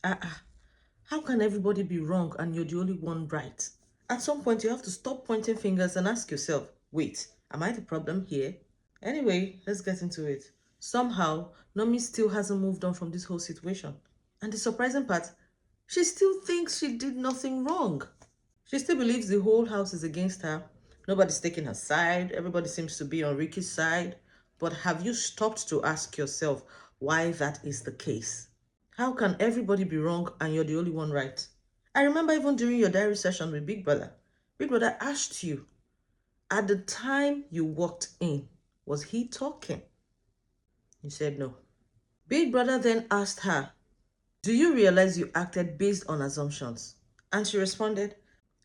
How can everybody be wrong and you're the only one right? At some point, you have to stop pointing fingers and ask yourself, wait, am I the problem here? Anyway, let's get into it. Somehow, Nomi still hasn't moved on from this whole situation. And the surprising part, she still thinks she did nothing wrong. She still believes the whole house is against her. Nobody's taking her side. Everybody seems to be on Ricky's side. But have you stopped to ask yourself why that is the case? How can everybody be wrong and you're the only one right? I remember even during your diary session with Big Brother asked you, at the time you walked in, was he talking? You said no. Big Brother then asked her, do you realize you acted based on assumptions? And she responded,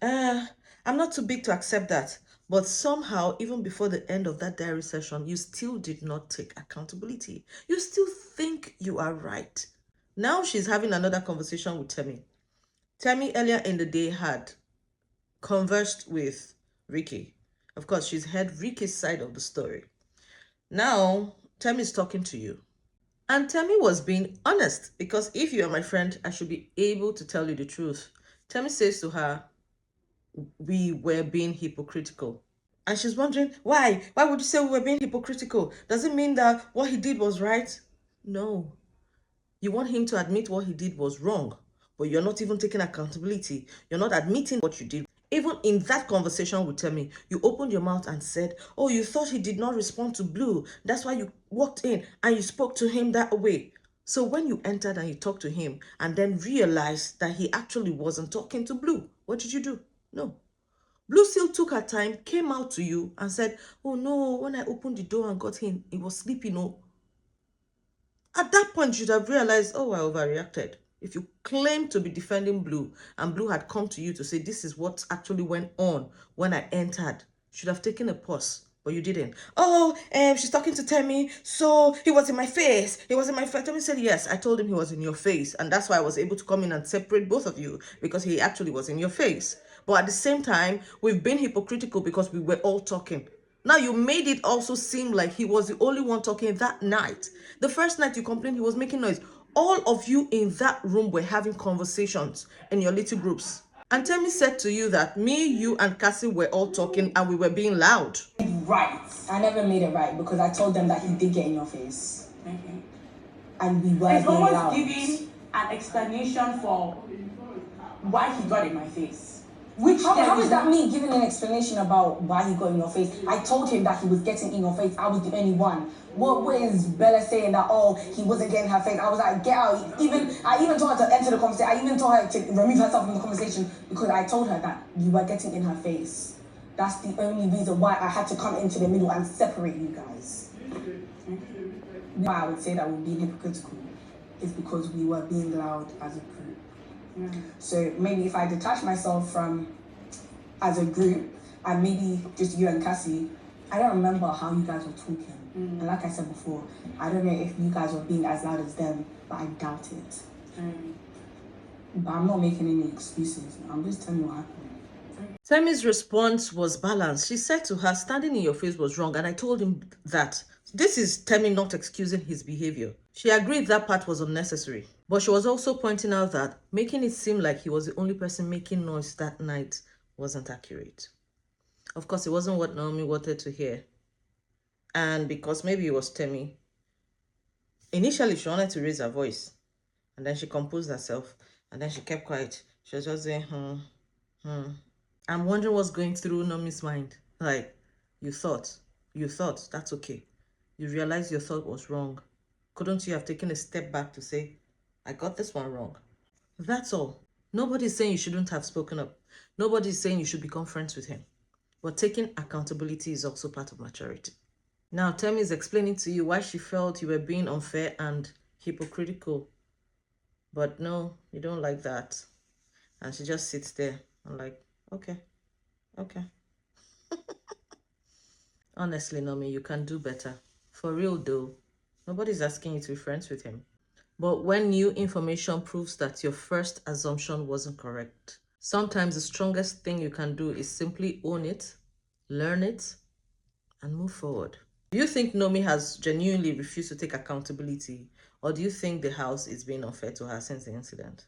I'm not too big to accept that. But somehow, even before the end of that diary session, you still did not take accountability. You still think you are right. Now she's having another conversation with TEMI. TEMI earlier in the day had conversed with Ricky. Of course, she's heard Ricky's side of the story. Now, TEMI is talking to you. And TEMI was being honest, because if you are my friend, I should be able to tell you the truth. TEMI says to her, we were being hypocritical. And she's wondering, why? Why would you say we were being hypocritical? Does it mean that what he did was right? No. You want him to admit what he did was wrong, but you're not even taking accountability. You're not admitting what you did. Even in that conversation with Temi, you opened your mouth and said, oh, you thought he did not respond to Blue. That's why you walked in and you spoke to him that way. So when you entered and you talked to him and then realized that he actually wasn't talking to Blue, what did you do? No. Blue still took her time, came out to you and said, oh no, when I opened the door and got in, he was sleeping. No. At that point, you should have realized, oh, I overreacted. If you claim to be defending Blue and Blue had come to you to say, this is what actually went on when I entered, you should have taken a pause, but you didn't. Oh, she's talking to Temi, so he was in my face. He was in my face. Temi said, yes, I told him he was in your face. And that's why I was able to come in and separate both of you, because he actually was in your face. But at the same time, we've been hypocritical because we were all talking. Now you made it also seem like he was the only one talking that night. The first night you complained he was making noise. All of you in that room were having conversations in your little groups. And Temi said to you that me, you, and Cassie were all talking and we were being loud. Right. I never made it right because I told them that he did get in your face. Okay. And we were being loud. It's almost giving an explanation for why he got in my face. How is that me giving an explanation about why he got in your face? I told him that he was getting in your face. I was the only one. What is Bella saying that, oh, he wasn't getting her face? I was like, get out. I even told her to enter the conversation. I even told her to remove herself from the conversation because I told her that you were getting in her face. That's the only reason why I had to come into the middle and separate you guys. Why I would say that we're being hypocritical is because we were being loud as a group. So maybe if I detach myself from as a group and maybe just you and Cassie, I don't remember how you guys were talking. And like I said before, I don't know if you guys were being as loud as them, but I doubt it. But I'm not making any excuses. I'm just telling you what happened. Temi's response was balanced. She said to her, standing in your face was wrong, and I told him that. This is Temi not excusing his behavior. She agreed that part was unnecessary, but she was also pointing out that making it seem like he was the only person making noise that night wasn't accurate. Of course, it wasn't what Naomi wanted to hear. And because maybe it was Temi, initially she wanted to raise her voice, and then she composed herself, and then she kept quiet. She was just saying, I'm wondering what's going through Nomi's mind. Like, you thought, that's okay. You realized your thought was wrong. Couldn't you have taken a step back to say, I got this one wrong? That's all. Nobody's saying you shouldn't have spoken up. Nobody's saying you should become friends with him. But taking accountability is also part of maturity. Now, Temi is explaining to you why she felt you were being unfair and hypocritical. But no, you don't like that. And she just sits there and like, okay. Honestly, Nomi, you can do better. For real though, nobody's asking you to be friends with him. But when new information proves that your first assumption wasn't correct, sometimes the strongest thing you can do is simply own it, learn it, and move forward. Do you think Nomi has genuinely refused to take accountability? Or do you think the house is being unfair to her since the incident?